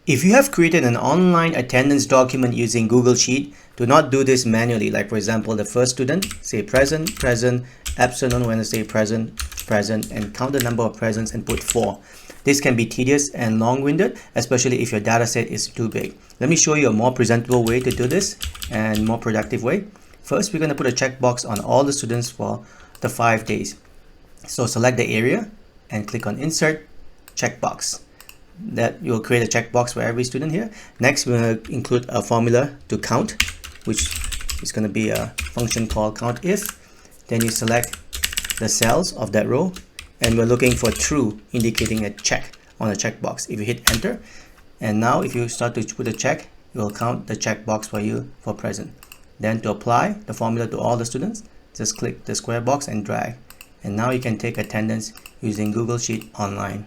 If you have created an online attendance document using Google Sheet, do not do this manually. Like for example, the first student, say present, present, absent on Wednesday, present, present, and count the number of presents and put 4. This can be tedious and long-winded, especially if your data set is too big. Let me show you a more presentable way to do this and more productive way. First, we're going to put a checkbox on all the students for the 5 days. So select the area and click on Insert, Checkbox. That you will create a checkbox for every student here. Next, we're going to include a formula to count, which is going to be a function called COUNTIF. Then you select the cells of that row, and we're looking for true, indicating a check on a checkbox. If you hit enter, and now if you start to put a check, it will count the checkbox for you for present. Then to apply the formula to all the students, just click the square box and drag. And now you can take attendance using Google Sheet online.